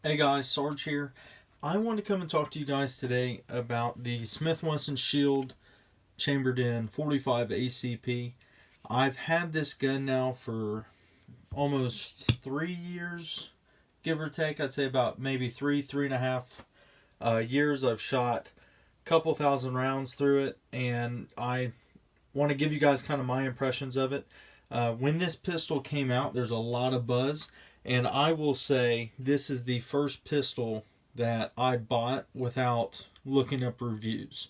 Hey guys, Sarge here. I want to come and talk to you guys today about the Smith and Wesson Shield chambered in 45 ACP. I've had this gun now for almost 3 years, give or take. I'd say about maybe three and a half years. I've shot a couple thousand rounds through it, and I want to give you guys kind of my impressions of it. When this pistol came out, there's a lot of buzz. And I will say this is the first pistol that I bought without looking up reviews.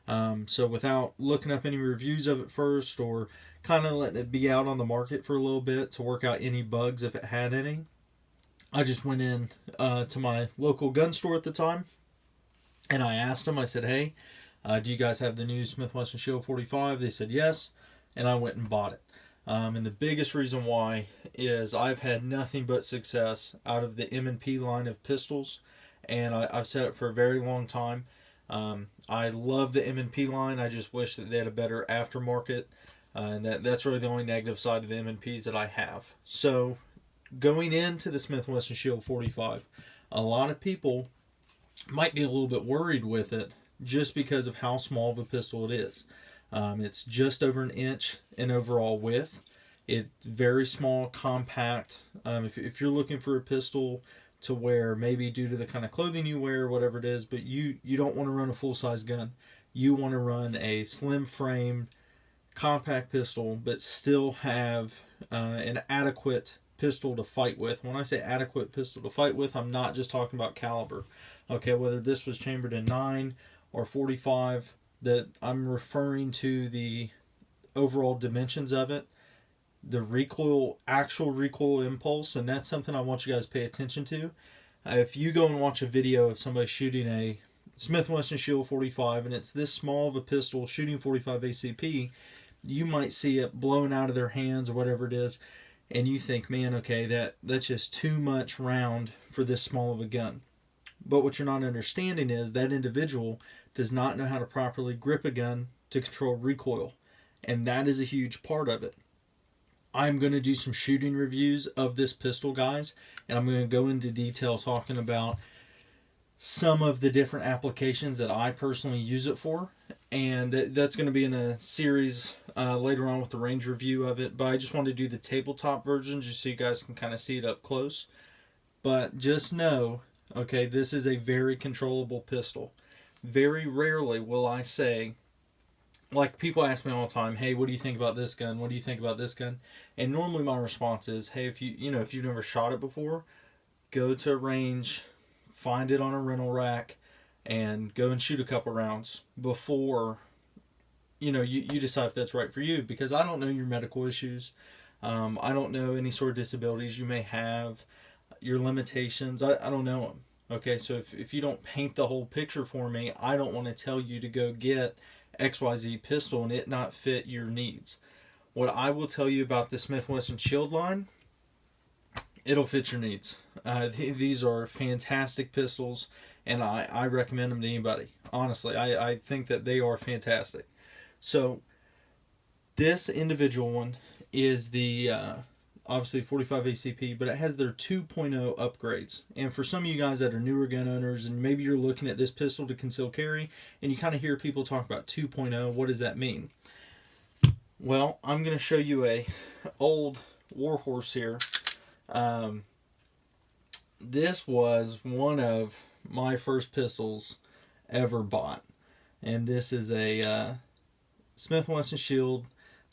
So without looking up any reviews of it first, or kind of letting it be out on the market for a little bit to work out any bugs if it had any, I just went in to my local gun store at the time, and I asked them, I said, hey, do you guys have the new Smith Wesson Shield 45? They said yes, and I went and bought it. And the biggest reason why is I've had nothing but success out of the M&P line of pistols, and I've said it for a very long time. I love the M&P line. I just wish that they had a better aftermarket, and that's really the only negative side of the M&Ps that I have. So going into the Smith Wesson Shield 45, a lot of people might be a little bit worried with it just because of how small of a pistol it is. It's just over an inch in overall width. It's very small, compact. If you're looking for a pistol to wear, maybe due to the kind of clothing you wear, whatever it is, but you don't want to run a full-size gun. You want to run a slim-framed, compact pistol, but still have an adequate pistol to fight with. When I say adequate pistol to fight with, I'm not just talking about caliber. Okay, whether this was chambered in 9 or 45, that I'm referring to the overall dimensions of it, the recoil, actual recoil impulse, and that's something I want you guys to pay attention to. If you go and watch a video of somebody shooting a Smith & Wesson Shield 45 and it's this small of a pistol shooting 45 ACP, you might see it blowing out of their hands or whatever it is, and you think, man, okay, that's just too much round for this small of a gun. But what you're not understanding is that individual does not know how to properly grip a gun to control recoil. And that is a huge part of it. I'm going to do some shooting reviews of this pistol, guys. And I'm going to go into detail talking about some of the different applications that I personally use it for. And that's going to be in a series later on with the range review of it. But I just wanted to do the tabletop version just so you guys can kind of see it up close. But just know, okay, this is a very controllable pistol. Very rarely will I say, like people ask me all the time, hey, what do you think about this gun? What do you think about this gun? And normally my response is, hey, if you've never shot it before, go to a range, find it on a rental rack, and go and shoot a couple rounds before you decide if that's right for you. Because I don't know your medical issues. I don't know any sort of disabilities you may have, your limitations. I don't know them. Okay, so if you don't paint the whole picture for me, I don't want to tell you to go get XYZ pistol and it not fit your needs. What I will tell you about the Smith & Wesson Shield line, it'll fit your needs. These are fantastic pistols, and I recommend them to anybody. Honestly, I think that they are fantastic. So this individual one is the obviously 45 ACP, but it has their 2.0 upgrades. And for some of you guys that are newer gun owners, and maybe you're looking at this pistol to conceal carry, and you kind of hear people talk about 2.0, what does that mean? Well, I'm going to show you a old warhorse here. This was one of my first pistols ever bought. And this is a Smith & Wesson Shield,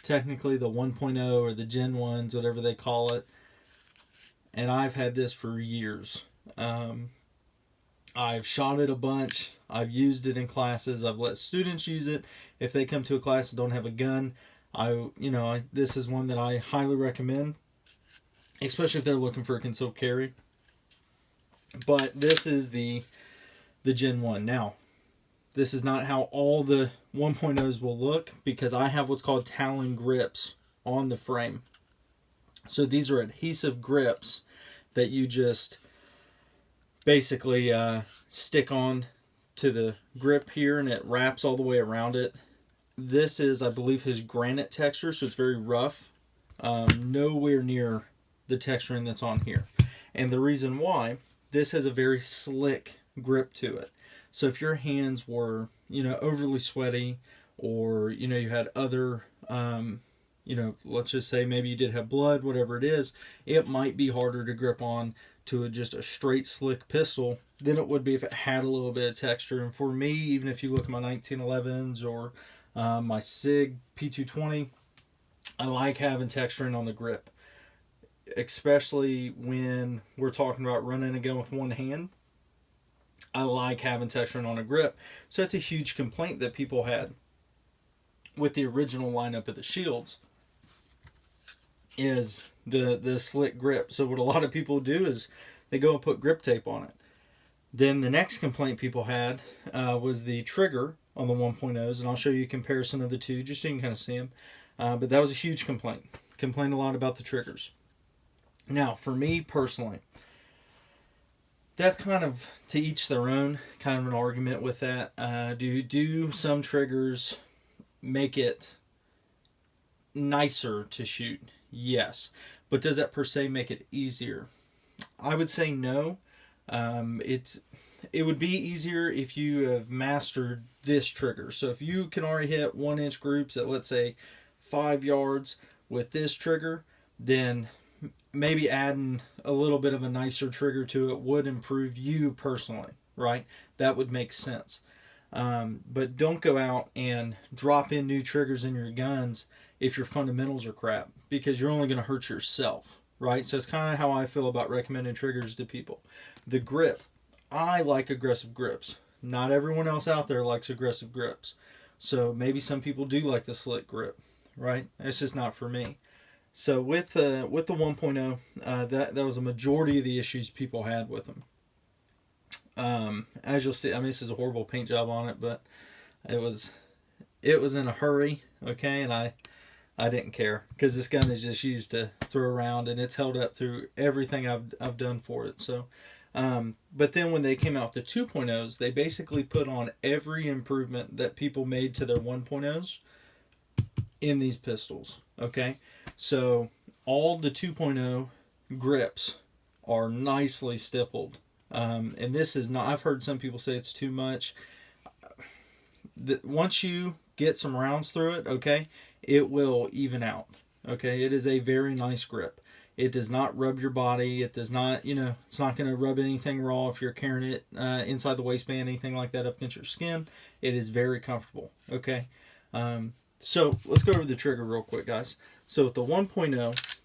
technically the 1.0 or the Gen 1s, whatever they call it. And I've had this for years. I've shot it a bunch. I've used it in classes. I've let students use it if they come to a class and don't have a gun. This is one that I highly recommend, especially if they're looking for a concealed carry. But this is the Gen 1. Now, this is not how all the 1.0s will look, because I have what's called Talon grips on the frame. So these are adhesive grips that you just basically stick on to the grip here, and it wraps all the way around it. This is, I believe, his granite texture, so it's very rough. Nowhere near the texturing that's on here. And the reason why, this has a very slick grip to it. So if your hands were, you know, overly sweaty, or, you know, you had other, you know, let's just say maybe you did have blood, whatever it is, it might be harder to grip on to just a straight slick pistol than it would be if it had a little bit of texture. And for me, even if you look at my 1911s or my SIG P220, I like having texturing on the grip, especially when we're talking about running a gun with one hand. I like having texturing on a grip. So that's a huge complaint that people had with the original lineup of the Shields, is the slick grip. So what a lot of people do is they go and put grip tape on it. Then the next complaint people had was the trigger on the 1.0s, and I'll show you a comparison of the two just so you can kind of see them. But that was a huge complaint. Complained a lot about the triggers. Now, for me personally, that's kind of to each their own, kind of an argument with that. Do some triggers make it nicer to shoot? Yes. But does that per se make it easier? I would say no. It would be easier if you have mastered this trigger. So if you can already hit 1-inch groups at, let's say, 5 yards with this trigger, then maybe adding a little bit of a nicer trigger to it would improve you personally, right? That would make sense. But don't go out and drop in new triggers in your guns if your fundamentals are crap, because you're only going to hurt yourself, right? So it's kind of how I feel about recommending triggers to people. The grip. I like aggressive grips. Not everyone else out there likes aggressive grips. So maybe some people do like the slick grip, right? It's just not for me. So with the 1.0, that was a majority of the issues people had with them. As you'll see, I mean, this is a horrible paint job on it, but it was in a hurry, okay, and I didn't care, because this gun is just used to throw around, and it's held up through everything I've done for it. So, but then when they came out with the 2.0s, they basically put on every improvement that people made to their 1.0s in these pistols, okay? So all the 2.0 grips are nicely stippled. And this is not, I've heard some people say it's too much. Once you get some rounds through it, okay, it will even out. Okay, it is a very nice grip. It does not rub your body. It does not, you know, it's not going to rub anything raw if you're carrying it inside the waistband, anything like that up against your skin. It is very comfortable. Okay, so let's go over the trigger real quick, guys. So with the 1.0,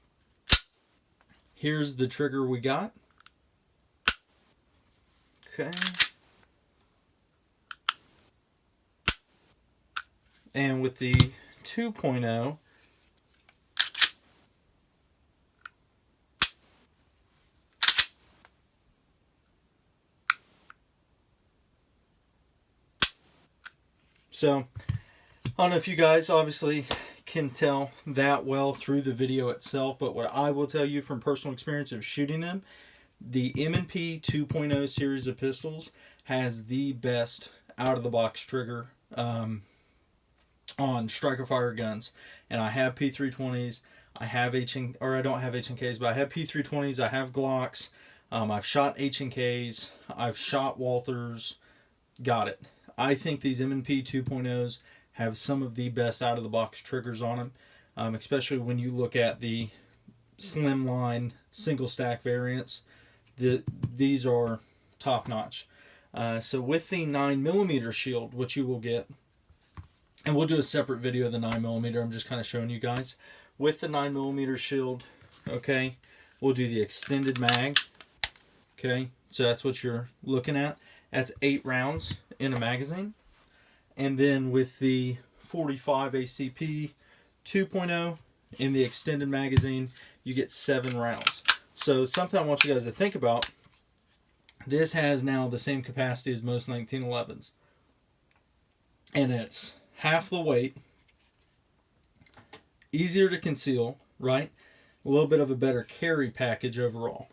here's the trigger we got. Okay. And with the 2.0, so I don't know if you guys obviously can tell that well through the video itself, but what I will tell you from personal experience of shooting them, the M&P 2.0 series of pistols has the best out-of-the-box trigger on striker fire guns. And I have P320s, I have I don't have H&Ks, but I have P320s, I have Glocks, I've shot H&Ks, I've shot Walthers, got it. I think these M&P 2.0s have some of the best out-of-the-box triggers on them, especially when you look at the slimline single stack variants. These are top-notch. So with the 9mm Shield, which you will get, and we'll do a separate video of the 9mm, I'm just kind of showing you guys. With the 9mm Shield, okay, we'll do the extended mag, okay, so that's what you're looking at. That's 8 rounds in a magazine. And then with the 45 ACP 2.0 in the extended magazine, you get 7 rounds. So something I want you guys to think about, this has now the same capacity as most 1911s. And it's half the weight, easier to conceal, right? A little bit of a better carry package overall.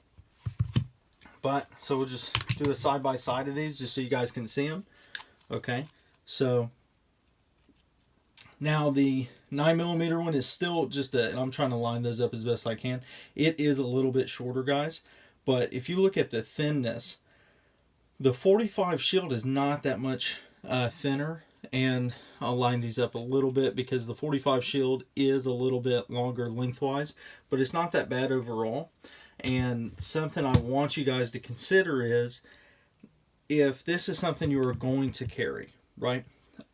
But, so we'll just do a side-by-side of these just so you guys can see them. Okay, so now the 9mm one is still just and I'm trying to line those up as best I can. It is a little bit shorter, guys, But if you look at the thinness, the 45 Shield is not that much thinner. And I'll line these up a little bit because the 45 Shield is a little bit longer lengthwise, but it's not that bad overall. And something I want you guys to consider is, if this is something you are going to carry, right?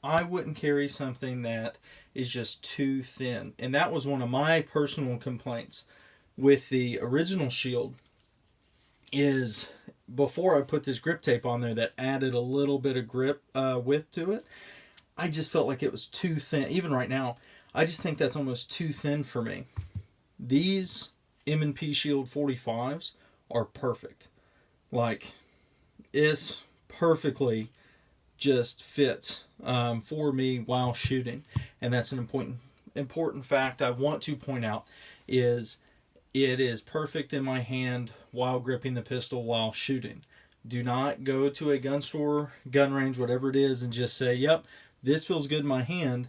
I wouldn't carry something that is just too thin. And that was one of my personal complaints with the original Shield, is before I put this grip tape on there that added a little bit of grip width to it, I just felt like it was too thin. Even right now, I just think that's almost too thin for me. These M&P Shield 45s are perfect. Like, it's perfectly just fits for me while shooting. And that's an important fact I want to point out, is it is perfect in my hand while gripping the pistol while shooting. Do not go to a gun store, gun range, whatever it is, and just say, yep, this feels good in my hand,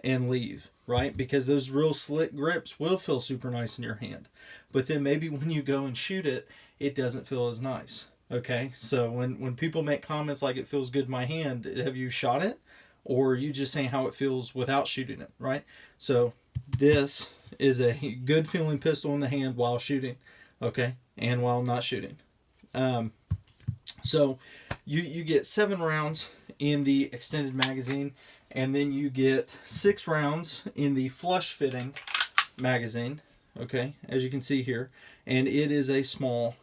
and leave, right? Because those real slick grips will feel super nice in your hand. But then maybe when you go and shoot it, it doesn't feel as nice. Okay, so when people make comments like it feels good in my hand, have you shot it? Or are you just saying how it feels without shooting it, right? So this is a good feeling pistol in the hand while shooting, okay, and while not shooting. So you get 7 rounds in the extended magazine, and then you get 6 rounds in the flush fitting magazine, okay, as you can see here, and it is a small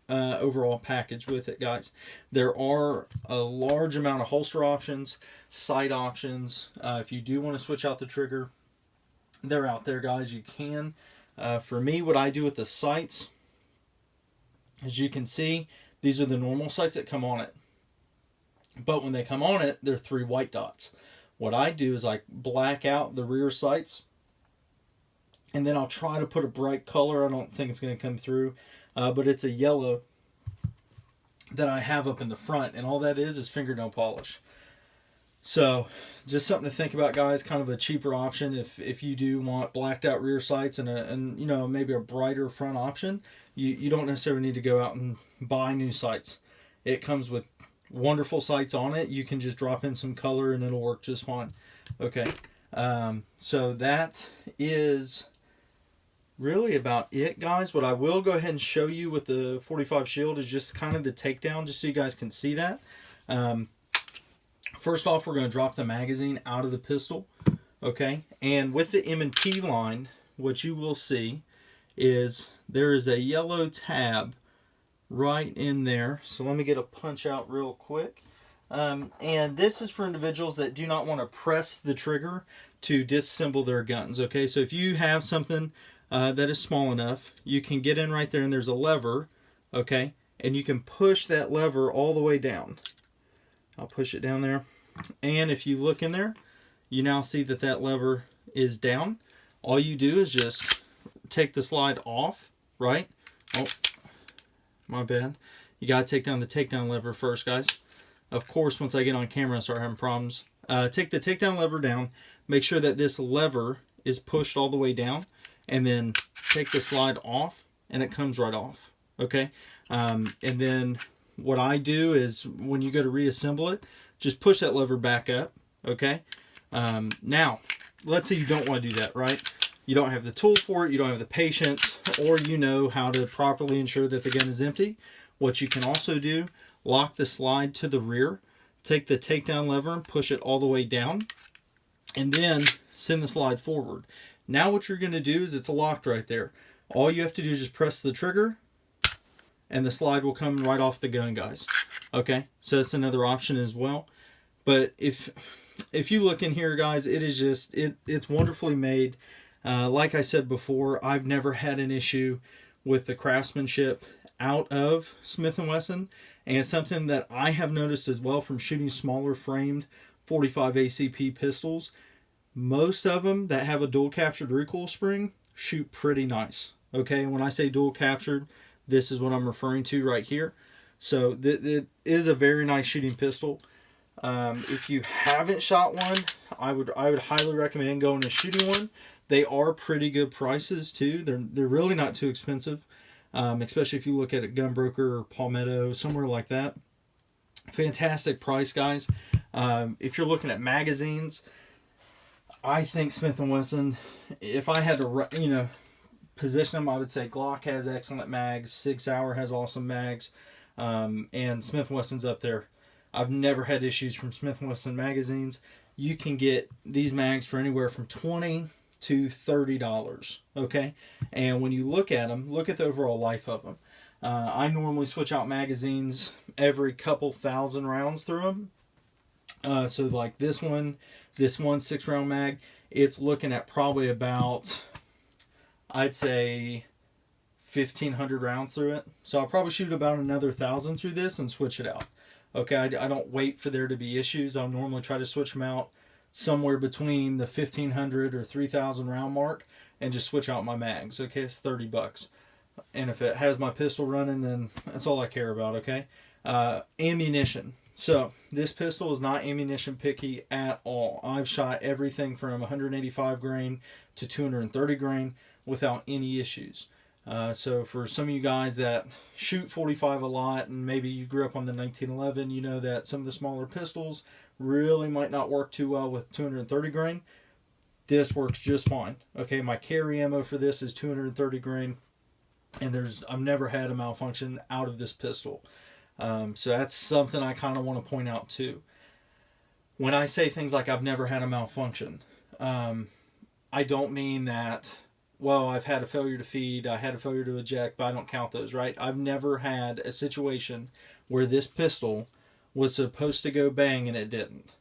overall package with it, guys. There are a large amount of holster options, sight options. If you do want to switch out the trigger, they're out there, guys. You can. For me, what I do with the sights, as you can see, these are the normal sights that come on it. But when they come on it, they're 3 white dots. What I do is I black out the rear sights, and then I'll try to put a bright color. I don't think it's going to come through, but it's a yellow that I have up in the front, and all that is fingernail polish. So just something to think about, guys. Kind of a cheaper option if you do want blacked out rear sights and you know, maybe a brighter front option. You don't necessarily need to go out and buy new sights. It comes with wonderful sights on it. You can just drop in some color and it'll work just fine. Okay, so that is really about it, guys. What I will go ahead and show you with the 45 Shield is just kind of the takedown, just so you guys can see that. First off, we're going to drop the magazine out of the pistol, okay? And with the M&P line, what you will see is there is a yellow tab right in there. So let me get a punch out real quick. And this is for individuals that do not want to press the trigger to disassemble their guns, okay? So if you have something that is small enough, you can get in right there, and there's a lever, okay? And you can push that lever all the way down. I'll push it down there, and if you look in there, you now see that that lever is down. All you do is just take the slide off, right? Oh, my bad. You gotta take down the takedown lever first, guys. Of course, once I get on camera I start having problems. Take the takedown lever down, make sure that this lever is pushed all the way down, and then take the slide off, and it comes right off, okay? And then what I do is, when you go to reassemble it, just push that lever back up, okay? Now, let's say you don't want to do that, right? You don't have the tool for it, you don't have the patience, or you know how to properly ensure that the gun is empty. What you can also do, lock the slide to the rear, take the takedown lever and push it all the way down, and then send the slide forward. Now what you're going to do is, it's locked right there. All you have to do is just press the trigger, and the slide will come right off the gun, guys. Okay, so that's another option as well. But if you look in here, guys, it is just, it's wonderfully made. Like I said before, I've never had an issue with the craftsmanship out of Smith and Wesson, and it's something that I have noticed as well from shooting smaller framed 45 ACP pistols. Most of them that have a dual captured recoil spring shoot pretty nice. Okay, when I say dual captured, this is what I'm referring to right here. So it is a very nice shooting pistol. If you haven't shot one, I would highly recommend going and shooting one. They are pretty good prices too. They're really not too expensive. especially if you look at a Gunbroker or Palmetto, somewhere like that. Fantastic price, guys. If you're looking at magazines, I think Smith and Wesson, if I had to, position them, I would say Glock has excellent mags, Sig Sauer has awesome mags, and Smith & Wesson's up there. I've never had issues from Smith & Wesson magazines. You can get these mags for anywhere from $20 to $30, okay? And when you look at them, look at the overall life of them. I normally switch out magazines every couple thousand rounds through them. So like this one 6-round mag, it's looking at probably about, I'd say, 1,500 rounds through it. So I'll probably shoot about another 1,000 through this and switch it out. Okay, I don't wait for there to be issues. I'll normally try to switch them out somewhere between the 1,500 or 3,000 round mark and just switch out my mags. Okay, it's $30. And if it has my pistol running, then that's all I care about, okay? Ammunition. So this pistol is not ammunition picky at all. I've shot everything from 185 grain to 230 grain without any issues. So for some of you guys that shoot 45 a lot, and maybe you grew up on the 1911, you know that some of the smaller pistols really might not work too well with 230 grain. This works just fine. Okay, my carry ammo for this is 230 grain, and I've never had a malfunction out of this pistol. So that's something I kind of want to point out too. When I say things like I've never had a malfunction, I don't mean that, well, I've had a failure to feed, I had a failure to eject, but I don't count those, right? I've never had a situation where this pistol was supposed to go bang and it didn't.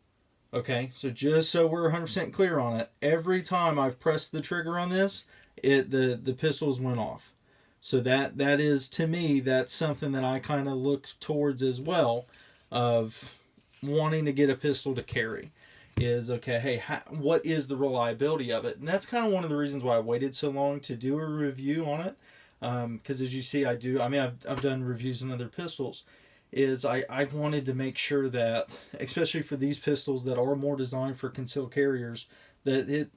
Okay, so just so we're 100% clear on it, every time I've pressed the trigger on this, the pistols went off. So that is, to me, that's something that I kind of look towards as well, of wanting to get a pistol to carry. Is, okay, hey, what is the reliability of it? And that's kind of one of the reasons why I waited so long to do a review on it. Because as you see, I've done reviews on other pistols. Is I wanted to make sure that, especially for these pistols that are more designed for concealed carriers, that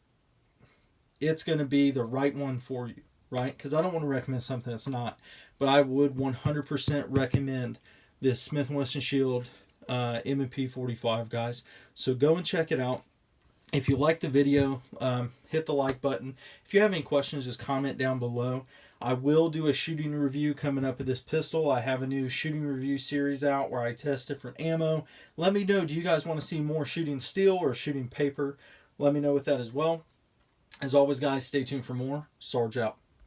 it's going to be the right one for you, right? Because I don't want to recommend something that's not. But I would 100% recommend this Smith & Wesson Shield M&P 45, guys. So go and check it out. If you like the video, hit the like button. If you have any questions, just comment down below. I will do a shooting review coming up of this pistol. I have a new shooting review series out where I test different ammo. Let me know, do you guys want to see more shooting steel or shooting paper? Let me know with that as well. As always, guys, stay tuned for more. Sarge out.